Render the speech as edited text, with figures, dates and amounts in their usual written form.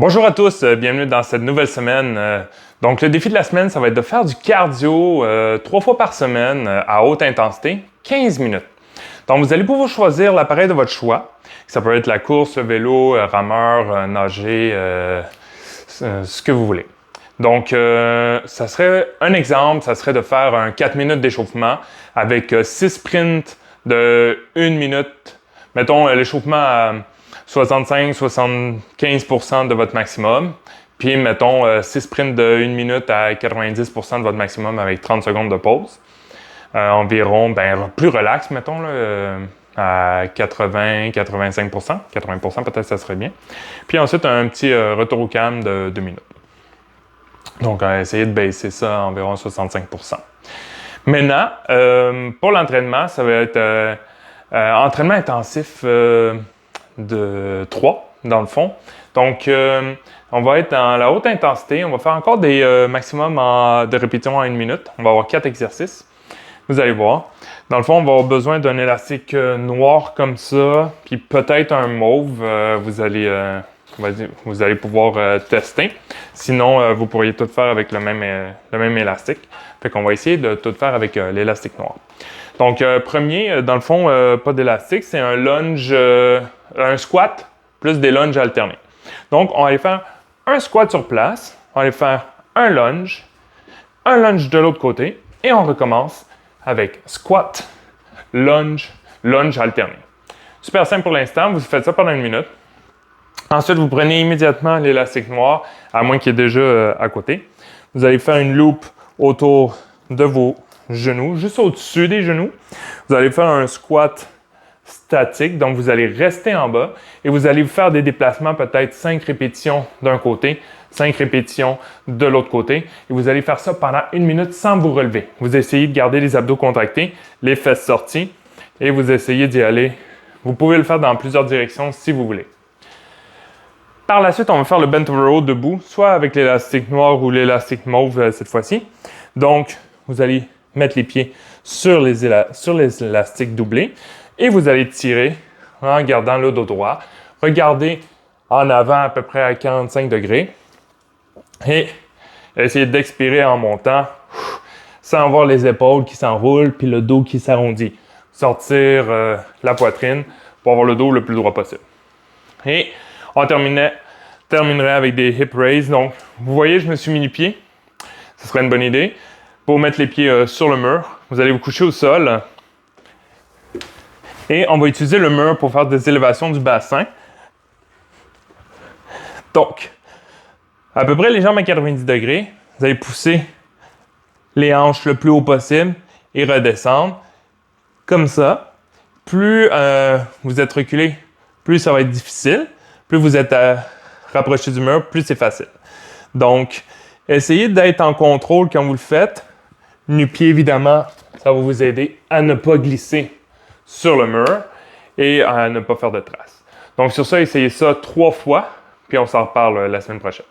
Bonjour à tous, bienvenue dans cette nouvelle semaine. Donc le défi de la semaine, ça va être de faire du cardio 3 fois par semaine à haute intensité, 15 minutes. Donc vous allez pouvoir choisir l'appareil de votre choix. Ça peut être la course, le vélo, rameur, nager, ce que vous voulez. Donc ça serait un exemple, ça serait de faire un 4 minutes d'échauffement avec 6 sprints de 1 minute. Mettons l'échauffement à 65-75% de votre maximum. Puis, mettons, 6 sprints de 1 minute à 90% de votre maximum avec 30 secondes de pause. Environ, plus relax, mettons, là, à 80-85%. 80% peut-être, ça serait bien. Puis ensuite, un petit retour au calme de 2 minutes. Donc, essayez de baisser ça à environ 65%. Maintenant, pour l'entraînement, ça va être entraînement intensif de 3, dans le fond. Donc, on va être dans la haute intensité. On va faire encore des maximums de répétitions en 1 minute. On va avoir 4 exercices. Vous allez voir. Dans le fond, on va avoir besoin d'un élastique noir comme ça, puis peut-être un mauve. Vous allez pouvoir tester. Sinon, vous pourriez tout faire avec le même élastique. Fait qu'on va essayer de tout faire avec l'élastique noir. Donc, premier, dans le fond, pas d'élastique, c'est un lunge, un squat plus des lunges alternés. Donc, on va aller faire un squat sur place, on va aller faire un lunge de l'autre côté, et on recommence avec squat, lunge alterné. Super simple pour l'instant, vous faites ça pendant 1 minute. Ensuite, vous prenez immédiatement l'élastique noir, à moins qu'il y ait déjà à côté. Vous allez faire une loupe autour de vos genoux, juste au-dessus des genoux. Vous allez faire un squat statique, donc vous allez rester en bas et vous allez faire des déplacements, peut-être 5 répétitions d'un côté, 5 répétitions de l'autre côté. Et vous allez faire ça pendant 1 minute sans vous relever. Vous essayez de garder les abdos contractés, les fesses sorties et vous essayez d'y aller. Vous pouvez le faire dans plusieurs directions si vous voulez. Par la suite, on va faire le bent over row debout, soit avec l'élastique noir ou l'élastique mauve cette fois-ci. Donc, vous allez mettre les pieds sur les élastiques doublés et vous allez tirer en gardant le dos droit. Regardez en avant à peu près à 45 degrés et essayez d'expirer en montant sans voir les épaules qui s'enroulent puis le dos qui s'arrondit. Sortir la poitrine pour avoir le dos le plus droit possible. Et on terminerait avec des hip raises. Donc, vous voyez, je me suis mis les pieds. Ce serait une bonne idée. Pour mettre les pieds sur le mur, vous allez vous coucher au sol. Et on va utiliser le mur pour faire des élévations du bassin. Donc, à peu près les jambes à 90 degrés. Vous allez pousser les hanches le plus haut possible et redescendre. Comme ça. Plus vous êtes reculé, plus ça va être difficile. Plus vous êtes rapproché du mur, plus c'est facile. Donc, essayez d'être en contrôle quand vous le faites. Nu-pied, évidemment, ça va vous aider à ne pas glisser sur le mur et à ne pas faire de traces. Donc, sur ça, essayez ça 3 fois, puis on s'en reparle la semaine prochaine.